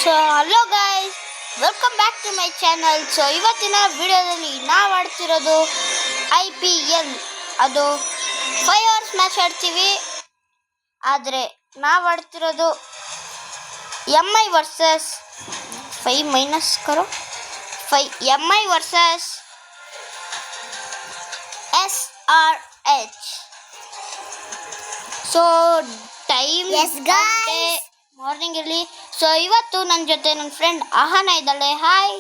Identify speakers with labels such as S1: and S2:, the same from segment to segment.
S1: So hello guys, welcome back to my channel. So ಇವತ್ತಿನ ವಿಡಿಯೋದಲ್ಲಿ ನಾವು ಆಡ್ತಿರೋದು IPL. ಅದು 5 hours ಮ್ಯಾಚ್ ಆಡ್ತೀವಿ. ಆದರೆ ನಾವು ಆಡ್ತಿರೋದು MI ವರ್ಸಸ್ 5 ಮೈನಸ್ ಕರೋ 5 MI versus SRH. So time morning ಇರಲಿ. ಸೊ ಇವತ್ತು ನನ್ನ ಜೊತೆ ನನ್ನ ಫ್ರೆಂಡ್ ಆಹನ ಇದ್ದಾಳೆ. ಹಾಯ್.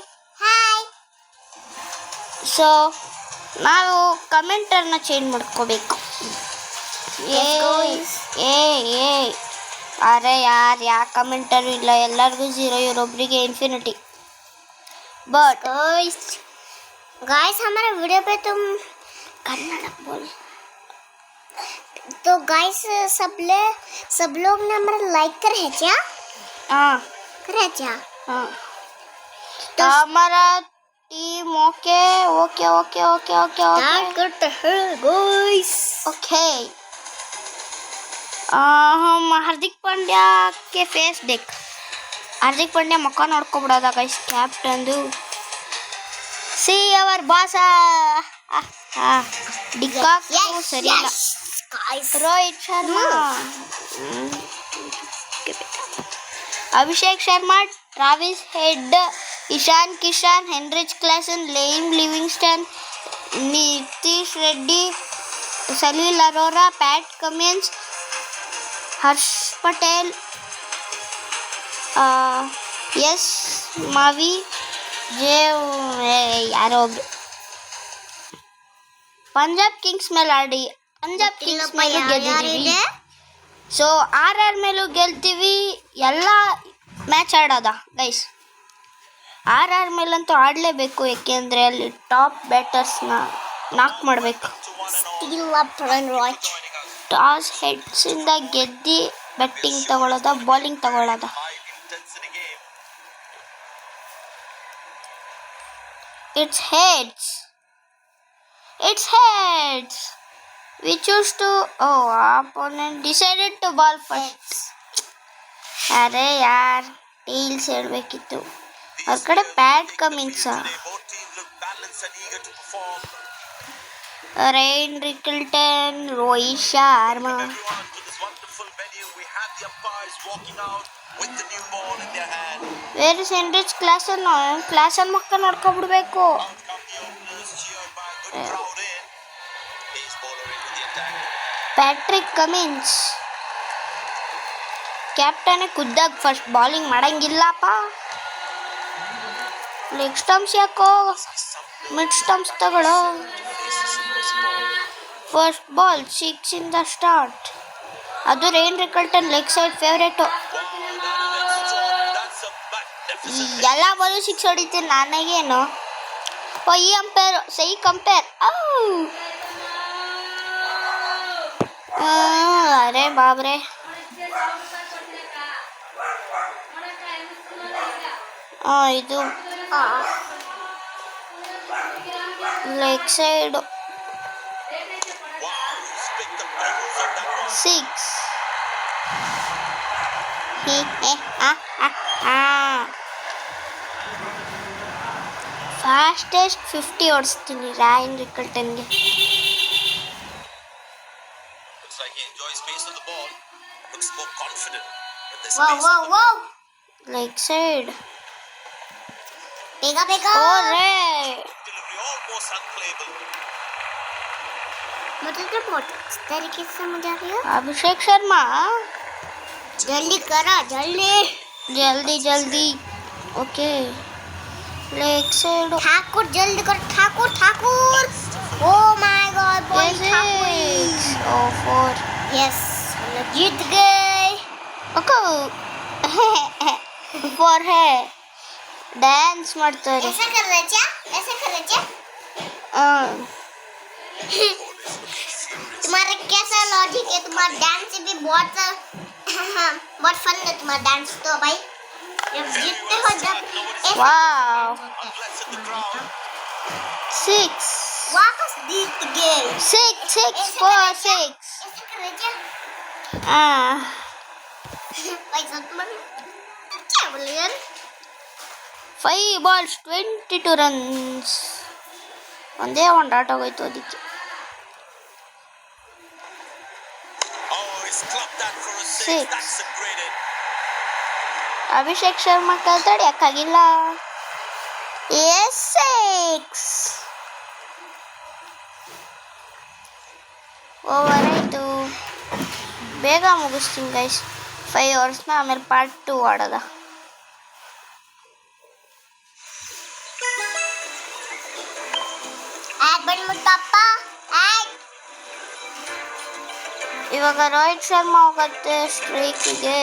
S1: ಸೊ ನಾವು ಕಮೆಂಟರ್ನ ಚೇಂಜ್ ಮಾಡ್ಕೋಬೇಕು. ಅರೆ ಯಾವ ಕಮೆಂಟರು ಇಲ್ಲ, ಎಲ್ಲರಿಗೂ 0, ಇವರೊಬ್ಬರಿಗೆ ಇನ್ಫಿನಿಟಿ. बट
S2: गाइस हमारा वीडियो पे तुम
S1: कन्नड़ बोल.
S2: तो गाइस सब लोग ने हमारा लाइक करे है क्या?
S1: हाँ
S2: करे क्या?
S1: हाँ तो हमारा team okay.
S2: That's good to hear, guys.
S1: Okay. हम हार्दिक पांड्या के फेस देख. हार्दिक पांड्या मक्का ನೋಡ್ಕೊಬಿಡೋದ ಗೈಸ್. ಕ್ಯಾಪ್ಟನ್ದು ಸಿ ಅವರ್ ಬಾಸ ಡಿಕಾಕ್ ಸರಿ ಇಲ್ಲ. Rohit Sharma, Abhishek Sharma, Travis Head, Ishan Kishan, Heinrich Klaasen, Liam Livingstone, Nitish Reddy, Salil Arora, Pat Cummins, Harsh Patel, S Mavi, ಯಾರೋ ಒಬ್ರು ಪಂಜಾಬ್ ಕಿಂಗ್ಸ್ ಮೇಲೆ ಆಡಿ ಪಂಜಾಬ್ ಕಿಂಗ್ಸ್ ಮೇಲೂ ಗೆದ್ದಿದ್ದೀವಿ. ಸೊ RR ಮೇಲೂ ಗೆಲ್ತೀವಿ. ಎಲ್ಲ ಮ್ಯಾಚ್ ಆಡೋದ ಗೈಸ್. RR ಮೇಲಂತೂ ಆಡಲೇಬೇಕು, ಏಕೆಂದರೆ ಅಲ್ಲಿ ಟಾಪ್ ಬ್ಯಾಟರ್ಸ್ನ ನಾಕ್ ಮಾಡಬೇಕು. ಟಾಸ್ ಹೆಡ್ಸಿಂದ ಗೆದ್ದು ಬ್ಯಾಟಿಂಗ್ ತಗೊಳ್ಳೋದ, ಬೌಲಿಂಗ್ ತಗೊಳ್ಳೋದ. It's heads. We choose to. Opponent decided to ball first. अरे यार, tails ಹೇಳ್ಬೇಕಿತ್ತು. ಆ ಕಡೆ Pat Cummins, Ryan Rickelton, Rohit Sharma. Where is Heinrich Klaasen ಮಕ್ಕ ನೋಡ್ಕೊಬಿಡ್ಬೇಕು. ಪ್ಯಾಟ್ರಿಕ್ ಕಮಿನ್ಸ್ ಕ್ಯಾಪ್ಟನ್ ಖುದ್ದಾಗಿ ಫಸ್ಟ್ ಬೌಲಿಂಗ್ ಮಾಡಂಗಿಲ್ಲಪ್ಪ. ಲೆಗ್ ಸ್ಟಂಪ್ಸ್ ಯಾಕೋ, ಮಿಡ್ ಸ್ಟಂಪ್ಸ್ ತಗೊಳ್ಳೋ. ಫಸ್ಟ್ ಬಾಲ್ 6 ಇಂದ ಸ್ಟಾರ್ಟ್. ಅದು Ryan Rickelton leg side favourite. ಎಲ್ಲ ಬಾಲು 6 ಹೊಡಿತೀನಿ ನನಗೇನು. ಈ ಅಂಪೇರ್ ಸೈ ಕಂಪೇರ್. ಅರೆ ಬಾಬ್ರೆ, ಇದು ಲೆಗ್ ಸೈಡ್ 6. ಫಾಸ್ಟೆಸ್ಟ್ 50 ಓಡಿಸ್ತೀನಿ ರೈನ್ ರಿಕಲ್ಟನ್ಗೆ. ಲೆಗ್ ಸೈಡ್
S2: बेगा मतलब तरीके से समझा रही हो?
S1: अभिषेक शर्मा
S2: जल्दी करा,
S1: जल्दी. ओके, लेग साइड
S2: ठाकुर जल्दी कर. Thakur oh my God,
S1: oh 4.
S2: Yes, जीत गए.
S1: ओके 4 है. डांस ಮಾಡ್ತಾರೆ.
S2: ऐसा कर रहे क्या? तुम्हारा कैसा लॉजिक है? तुम्हारा डांस भी बहुत फन है तुम्हारा डांस तो भाई. जब जीतते हो जब
S1: वाओ 6
S2: वापस जीत गए.
S1: 6 4 6.
S2: ऐसा कर रहे क्या?
S1: हाँ
S2: भाई सब तुम्हारे क्या बोले यार.
S1: 5 balls 22 runs. ಒಂದೇ ಒಂದು ಆಟ ಹೋಯ್ತು ಅದಕ್ಕೆ. Six. ಅಭಿಷೇಕ್ ಶರ್ಮಾ ತಡೆಯಕ್ಕಾಗಿಲ್ಲ. 6 ಓವರ್ ಆಯಿತು. ಬೇಗ ಮುಗಿಸ್ತೀನಿ ಗೈಸ್ 5 ಅವರ್ಸ್ನ. ಆಮೇಲೆ ಪಾರ್ಟ್ 2 ಆಡೋದ. ಇವಾಗ ರೋಹಿತ್ ಶರ್ಮಾ ಹೋಗುತ್ತೆ ಸ್ಟ್ರೈಕಿಗೆ.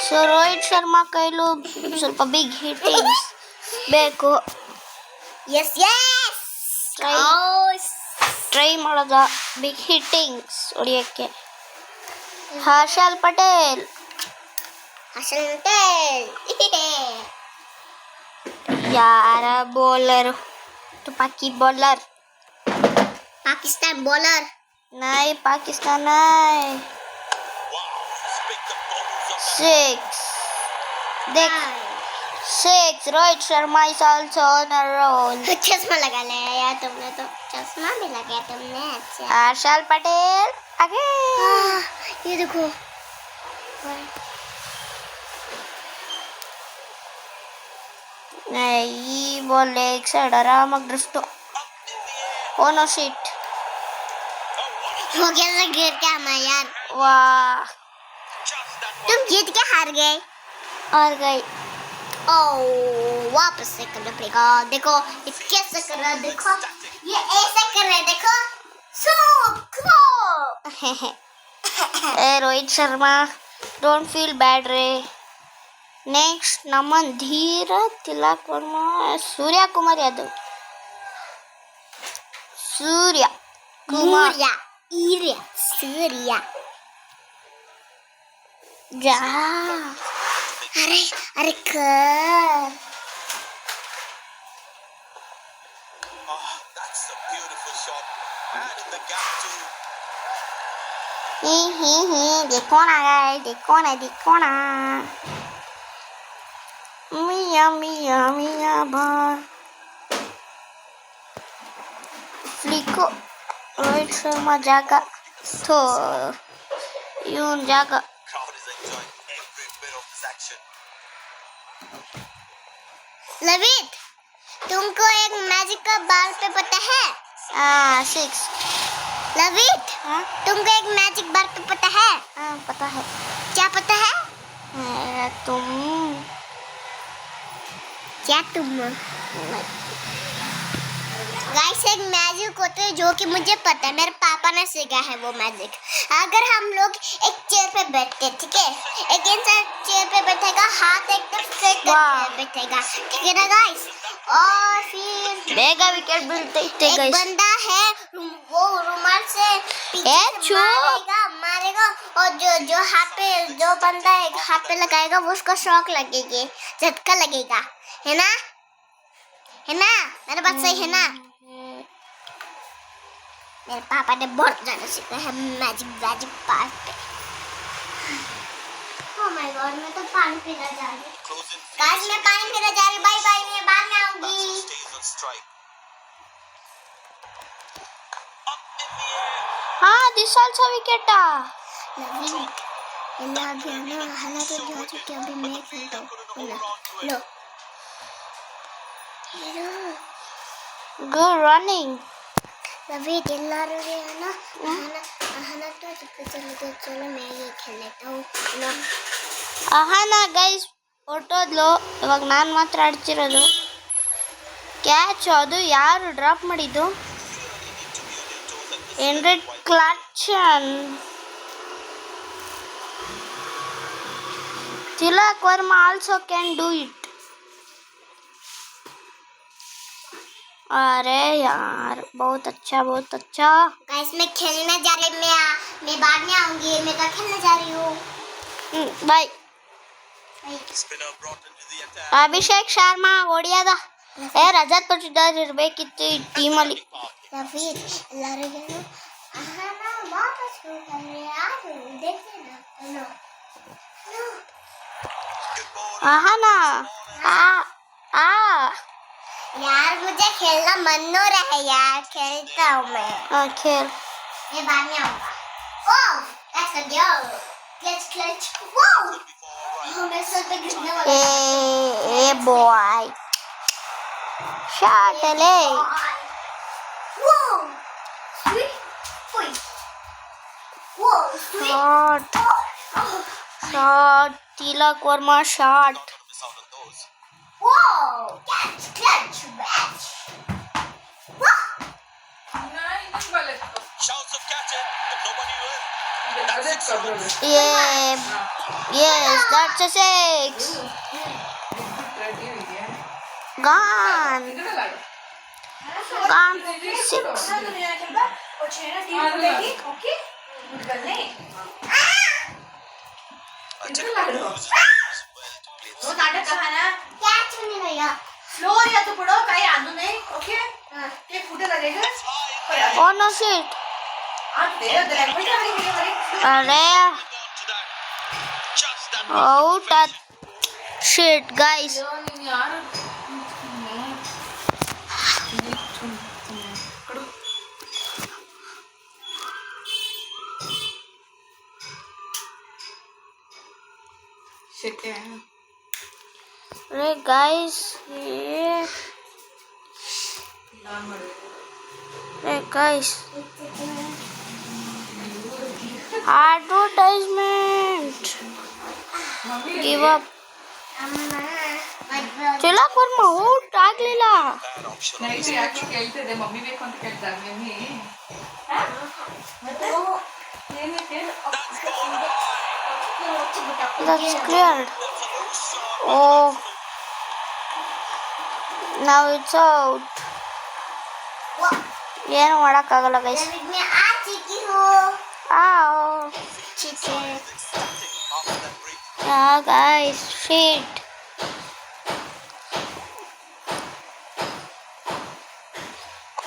S1: ಸೊ ರೋಹಿತ್ ಶರ್ಮಾ ಕೈಲೂ ಸ್ವಲ್ಪ ಬಿಗ್ ಹಿಟ್ಟಿಂಗ್ಸ್ ಬೇಕು. ಟ್ರೈ ಮಾಡೋದ ಬಿಗ್ ಹಿಟ್ಟಿಂಗ್ಸ್ ಹೊಡಿಯೋಕ್ಕೆ. ಹರ್ಷಲ್ ಪಟೇಲ್ ಯಾರ ಬೌಲರ್? ತುಪಾಕಿ ಬೌಲರ್.
S2: पाकिस्तान बॉलर
S1: नहीं पाकिस्तान नहीं. 6 देख 6. Rohit Sharma is also on a roll.
S2: चश्मा लगा लिया यार तुमने तो. चश्मा भी लगाया तुमने. अच्छा
S1: हर्षल पटेल आगे.
S2: ये देखो
S1: नहीं बॉल लेग साइड आराम ड्रिफ्ट. Oh no shit.
S2: हो गया था गिर के मैं यार.
S1: वाह
S2: तुम जीत के हार गए.
S1: और गई.
S2: वापस से करना पड़ेगा. देखो ये कैसे कर रहा है. देखो ये ऐसे कर रहा है. देखो
S1: ए Rohit Sharma don't feel bad रे. नेक्स्ट नमन धीर तिलक वर्मा सूर्य कुमार यादव. सूर्य कुमार
S2: सूर्या.
S1: जा.
S2: अरे कर.
S1: देखो ना गाइस देखो ना. मिया बार फ्लिको. रोहित शर्मा जागा तो यूं जागा.
S2: लवित तुमको एक मैजिक का बाल पे पता है?
S1: 6.
S2: लवित तुमको एक मैजिक बाल पे पता है?
S1: पता है.
S2: क्या पता है?
S1: तुम
S2: क्या तुम गाइस एक मैजिक होता है जो कि मुझे पता है. मेरे पापा ने सीखा है वो मैजिक. अगर हम लोग एक चेयर पे बैठते ठीक है. एक इंसान चेयर पे बैठेगा हाथ एकदम स्ट्रेट करके बैठेगा ठीक है ना गाइस. और फिर
S1: बेगा विकेट मिलते
S2: एक बंदा है वो रुमाल से पीछे मारेगा और जो हाथ पे जो बंदा है हाथ पे लगाएगा वो उसको शॉक लगेगी झटका लगेगा. है ना मेरा बात सही है ना? मेरे पापा ने बहुत ज्यादा सीखा है मैजिक पार्ट पे. ओह माय गॉड मैं तो पानी पीना जा रही हूँ. गाइस मैं पानी पीना जा रही हूँ. बाय बाय मैं बाद में आऊंगी.
S1: हाँ दिस आल्सो विकेट.
S2: ಎಲ್ಲ ಅಭಿಯಾನ ಹಲವು ಜಾತಿಗೆ ಅಭಿ मैं खेलता हूँ. लो
S1: गुड रनिंग.
S2: लवित ಎಲ್ಲರೂ ಹಣ तो चलो मैं ये खेल लेता हूँ. लो
S1: ಅಹಾನಾ ಗೈಸ್ ಹೊರಟೋದ್ಲು. ಇವಾಗ ನಾನು ಮಾತ್ರ ಆಡ್ತಿರೋದು. ಕ್ಯಾಚ್ ಅದು ಯಾರು ಡ್ರಾಪ್ ಮಾಡಿದ್ದು? Heinrich Klaasen. Tilak Varma also can do it. अरे यार बहुत अच्छा.
S2: गाइस मैं खेलने जा रही. मैं बाद में आऊंगी. मैं तो खेलने जा रही हूँ.
S1: बाय. ಅಭಿಷೇಕ್ ಶರ್ಮಾ ಹೊಡಿಯದ. ರಜತ್ ಪಟಿದಾರ್ ಇರಬೇಕಿತ್ತು ಈ ಟೀಮಲ್ಲಿ.
S2: लवित ಎಲ್ಲರಿಗೂ ಹಣ ವಾಪಸ್ ಕೊಡ್ತಾರೆ. ಯಾರು देखिए ना. लो
S1: आहाना आ आ
S2: यार मुझे खेलना मन हो रहा है यार, खेलता हूँ मैं।
S1: खेल
S2: मैं बाद में आऊंगा। ओह लेट्स गो, क्लच वाओ, मेरे सर पे गिरने वाला
S1: ए बॉय शॉट ले
S2: वाओ स्वीट ओए wow sweet
S1: shot Tilak Varma shot
S2: wow clutch match wow
S3: Shouts of catching, but nobody will. That's it.
S1: yes that's a six gone 6
S3: I took my lose well to play this.
S2: Catch नहीं भैया
S4: floor या तो पढ़ो काही आणू नाही okay ते कुठे लागेल
S1: oh no shit अरे
S3: Just that
S1: out at shit guys अरे guys ये अरे guys advertisement give up Tilak Varma out ಆಗ್ಲಿಲ್ಲ
S3: bad option.
S4: ನೈಟ್ ಯಾಕೆ ಕೇಳ್ತಿದ್ದೆ ಮಮ್ಮಿ ಬೇಕು ಅಂತ ಕೇಳ್ತಾ mummy
S1: that's cleared oh now it's out ಏನು ಮಾಡೋಕ್ಕಾಗಲ್ಲ ಗೈಸ್
S2: मैं आ चुकी हूँ ठीक है
S3: After that break,
S1: guys shit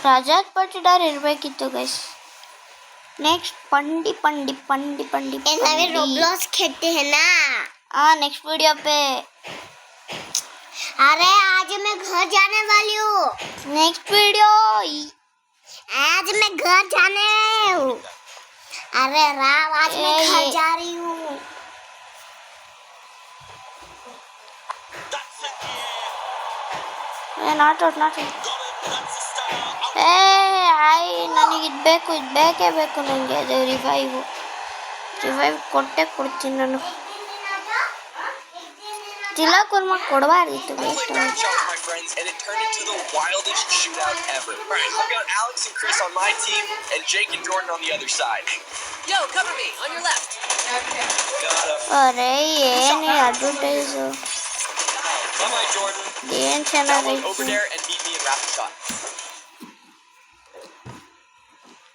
S1: Rajat Patidar ಇರ್ಬೇಕಿತ್ತು ಗೈಸ್ ನೆಕ್ಸ್ಟ್ पंडी
S2: नवे रोब्लॉक्स खेलते हैं ना।
S1: नेक्स्ट वीडियो पे
S2: अरे आज मैं घर जाने वाली हूँ,
S1: नेक्स्ट वीडियो
S2: आज मैं घर जाने हूँ। अरे राम आज मैं घर
S1: ये-
S2: जा रही हूँ।
S3: that's it.
S1: Not out
S3: That's the style.
S1: ನನಗೆ ಇದು ಬೇಕು ಬೇಕೇ ಬೇಕು ನನಗೆ ಅದು ರಿವೈವ್ ಕೊಟ್ಟೆ ಕೊಡ್ತೀನಿ ನಾನು ತಿಲಕ್ ವರ್ಮ ಕೊಡಬಾರ್ದಿತ್ತು
S3: Played
S1: waste
S3: match shots, my friends, and it turned into the wildest shootout ever. All right, I've got Alex and Chris on my team, and Jake and Jordan on the other side.
S5: Yo, cover me on your left.
S3: Got him.
S1: ಅರೆ ಏನು ಅಡ್ವರ್ಟೈಸು
S3: Bye-bye, Jordan.
S1: ಏನು
S3: Download
S1: ಚೆನ್ನಾಗೈತಿ
S3: over there and meet me in Rapid Shot.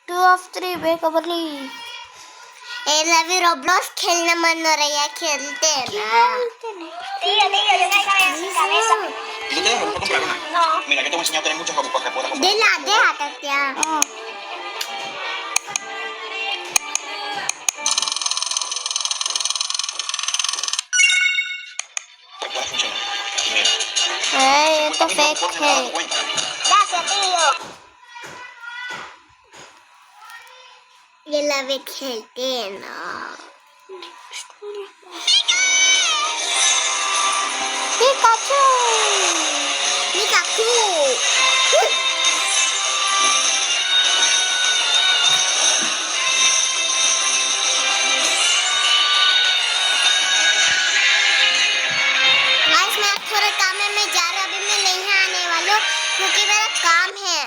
S1: 2 of 3 ಬೇಗ ಬರಲಿ
S2: ए नवे Roblox खेलना मन हो रहा है, खेलते हैं ना।
S3: ¿Y tú te dejas comprar una? No. Mira, yo te voy a enseñar a tener muchos hobbies para que puedas comprar.
S2: दे आता क्या?
S3: Que pueda funcionar. Mira.
S1: ये तो फेक
S3: Porque me he
S1: है
S3: dado cuenta.
S2: Gracias, tío. ये नवे खेलते हैं ना।
S1: पिकाचू
S2: निकाकू गाइस मैं थोड़े काम में मैं जा रहा हूँ, अभी मैं नहीं आने वाला हूँ क्योंकि मेरा काम है।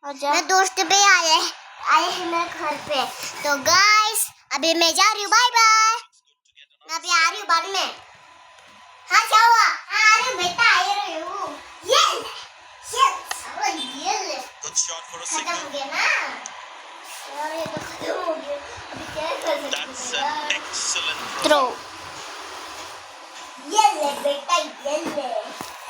S1: आजा
S2: मेरे दोस्त भी आए हैं मेरे घर पे। तो गाइस अभी मैं जा रही हूँ, बाय बाय। मैं अभी आ रही हूँ बाद में। हाँ क्या हुआ? हाँ आ रही हूँ बेटा, आ रही हूँ। ये ले
S3: Good shot for a
S2: खत्म
S3: single.
S2: हो गया ना। यार ये तो खत्म हो गया, अभी क्या कर
S3: That's
S2: सकते
S3: an
S2: हैं?
S3: excellent
S1: थ्रो
S2: ये ले बेटा, ये ले।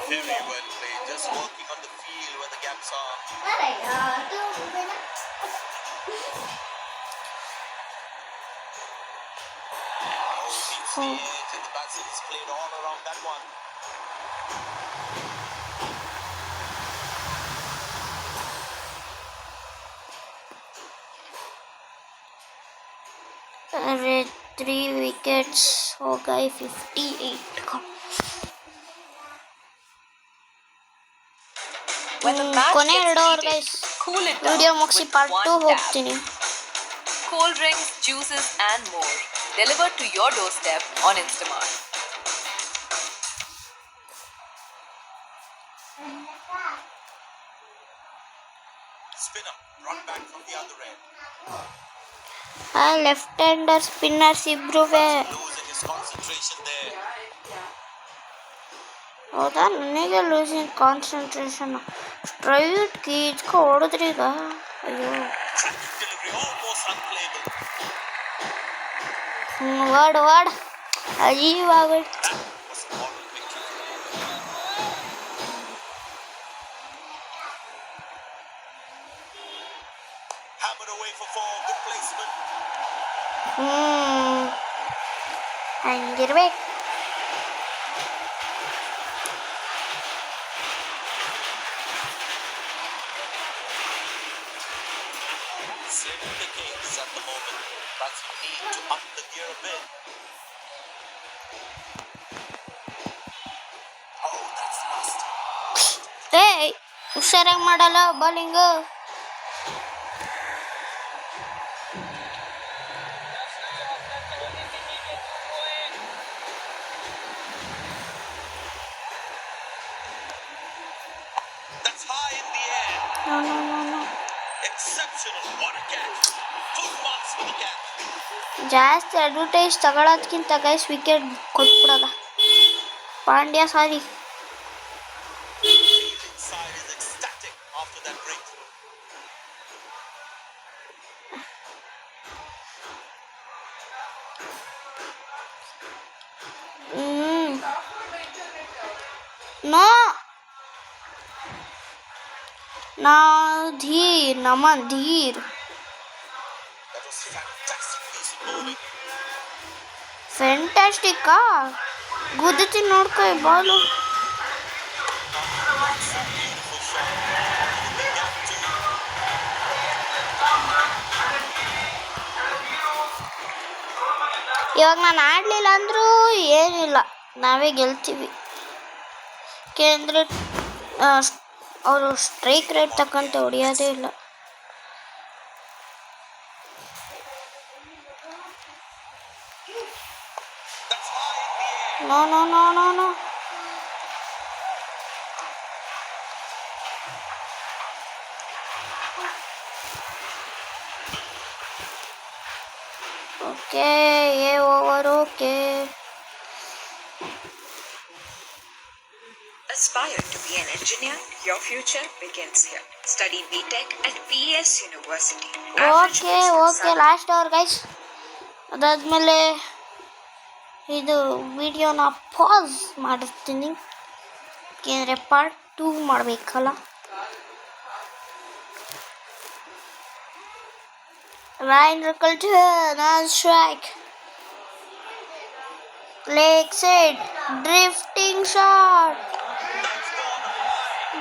S3: Very well played. Just working on the field where the gaps are.
S2: अरे यार तो बेटा
S3: Oh, he And the batsman is played all around that one.
S1: अरे 3 विकेट्स हो गए 58 का
S5: When the match
S1: ಕೊನೆ
S5: gets
S1: 2 over
S5: heated,
S1: guys
S5: cool it down
S1: video ಮುಗಿಸಿ
S5: with
S1: ಪಾರ್ಟ್ 2
S5: one tap.
S1: ಹೋಗ್ತೀನಿ
S5: Cold drinks, juices, and more delivered to your doorstep on Instamart.
S3: Spinner brought back from the other end.
S1: ಆ left hander spinners ಇಬ್ರುವೆ
S3: Losing his concentration there.
S1: ಹೌದಾ ನನಗೆ losing concentration straight ಗೀಜ್ಕ ಹೊಡೆದ್ರಿ ಈಗ ಅಯ್ಯೋ
S3: Traffic delivery almost unplayable.
S1: ವರ್ಡ್ ಅಜೀವಾಗಲ್
S3: That was a moral victory. Hammered away for 4. Good placement.
S1: ಹಂಗಿರ್ಬೇಕು
S3: Slim pickings at the moment. Batsmen need to up the gear a bit. Oh, that's nasty.
S1: ಏಯ್ ಹುಷಾರಾಗಿ ಮಾಡಲ್ಲ bowling
S3: That's high in the air.
S1: No
S3: Exceptional. What a catch. Full marks for the catch.
S1: ಜಾಸ್ತಿ advertise ತಗೊಳೋದ್ಕಿಂತ guys wicket ಕೊಟ್ಬಿಡೋದ Pandya sorry
S3: Fielding side is ecstatic after that breakthrough.
S1: No ನಾ Dhir Naman Dhir
S3: That was fantastic piece of bowling.
S1: ಫ್ಯಾಂಟಾಸ್ಟಿಕ್ಕಾ ಗುದ್ದುತ್ತೀನಿ ನೋಡ್ಕೊ ಈ Balu
S3: Beautiful shot. In the gap too.
S1: ಇವಾಗ ನಾನು ಆಡಲಿಲ್ಲ ಅಂದರೂ ಏನಿಲ್ಲ ನಾವೇ ಗೆಲ್ತೀವಿ ಏಕೆಂದರೆ ಅವರು ಸ್ಟ್ರೈಕ್ ರೇಟ್ ತಕ್ಕಂತೆ ಹೊಡೆಯೋದೇ ಇಲ್ಲ
S3: That's high in the air.
S1: No no no no no okay ಏ over okay
S6: Aspire to be an engineer? Your future begins here. Study BTech at PES University.
S1: Okay okay last over guys ಅದಾದಮೇಲೆ ಇದು ವಿಡಿಯೋನ pass ಮಾಡಿರ್ತೀನಿ ಏಕೆಂದರೆ part 2 ಮಾಡಬೇಕಲ್ಲ Ryan Culture on strike. Leg side, drifting shot,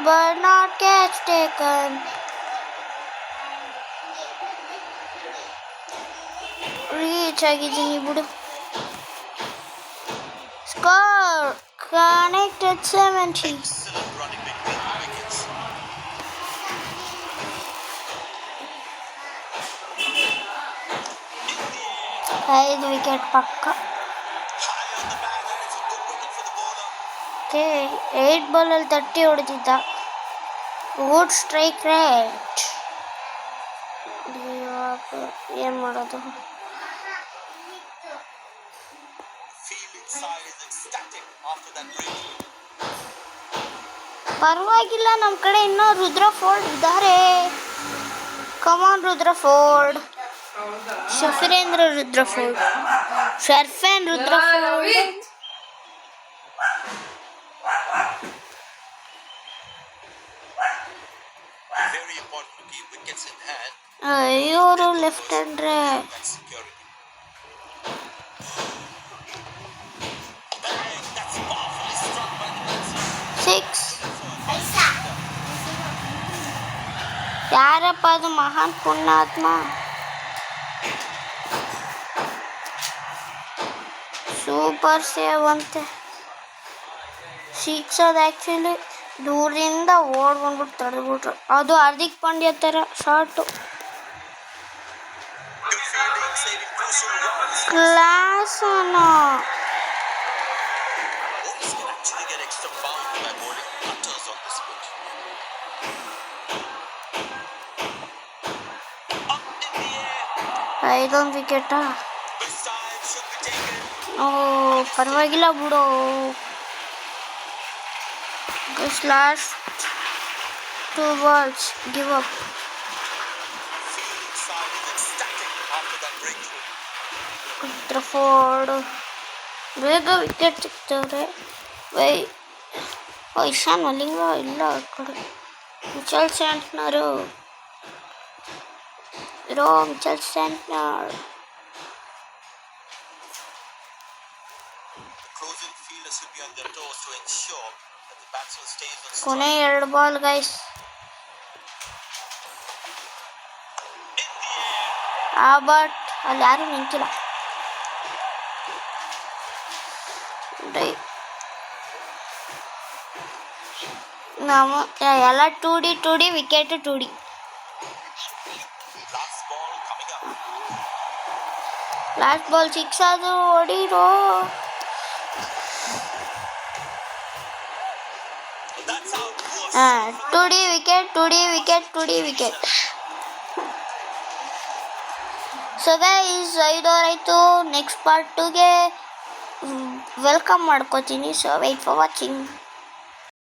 S1: but not catch taken. Reach ಆಗಿದ್ದೀನಿ ಬಿಡು. Score connected 70.
S3: Excellent running between the wickets.
S1: 5 wicket ಪಕ್ಕ.
S3: High on the bag, and it's a good wicket for the bowler.
S1: Okay 8 ಬಾಲಲ್ಲಿ 30 ಹೊಡೆದಿದ್ದ. Good strike rate. ಇವಾಗ ಏನು ಮಾಡೋದು?
S3: Fielding side is ecstatic after that breakthrough.
S1: ಪರವಾಗಿಲ್ಲ, ನಮ್ಮ ಕಡೆ ಇನ್ನೂ ರುದ್ರ ಫೋರ್ಡ್ ಇದ್ದಾರೆ. ಕಮಾನ್ ರುದ್ರ ಫೋರ್ಡ್, ಶಫಿರೇಂದ್ರ Rutherford, Sherfane Rutherford.
S3: Very important to keep wickets in hand.
S1: ಇವರು ಲೆಫ್ಟ್ ಹ್ಯಾಂಡ್ರೆ.
S3: That's security.
S1: ಸಿಕ್ಸ್.
S2: ऐसा
S1: ಯಾರಪ್ಪ ಅದು ಮಹಾನ್ ಪುಣ್ಯಾತ್ಮ? ಸೂಪರ್ ಸೇವ್ ಅಂತೆ. ಸಿಕ್ಸ್ ಅದು ಆ್ಯಕ್ಚುಲಿ ದೂರಿಂದ ಓಡ್ ಬಂದ್ಬಿಟ್ಟು ತಡೆದ್ಬಿಟ್ರು. ಅದು ಹಾರ್ದಿಕ್ ಪಾಂಡ್ಯ ಥರ short.
S3: Good fielding, saving crucial runs.
S1: Klaasen.
S3: Bowlers can actually get extra bounce by bowling cutters on this pitch. Up in the air.
S1: ಇದೊಂದು ವಿಕೆಟಾ?
S3: The side should be taken.
S1: ಓ ಪರವಾಗಿಲ್ಲ ಬಿಡು. Last 2 balls, give up.
S3: Fielding side is ecstatic after that breakthrough.
S1: ಫೋರ್ಡ್ ಬೇಗ wicket ಸಿಗ್ತವ್ರೆ. ಇಶಾನ್ ಮಲಿಂಗ ಇಲ್ಲ ಆ ಕಡೆ. ಮಿಚೆಲ್ ಸ್ಯಾಂಟ್ನರು ಇರೋ. Mitchell Santner
S3: The closing fielders should be on their toes to ensure that the batsman stays on strike.
S1: ಕೊನೆ 2 ball guys. But ಅಲ್ಲಿ ಯಾರು ನಿಂತಿಲ್ಲ. ನಾವು ಎಲ್ಲ 2D wicket 2D.
S3: Last ball coming up.
S1: Last ball 6 ಅದು ಹೊಡೀರೋ.
S3: That's how it was.
S1: 2D wicket. So guys 5 over ಆಯಿತು. Next part 2ಗೆ welcome ಮಾಡ್ಕೋತೀನಿ. So wait for watching.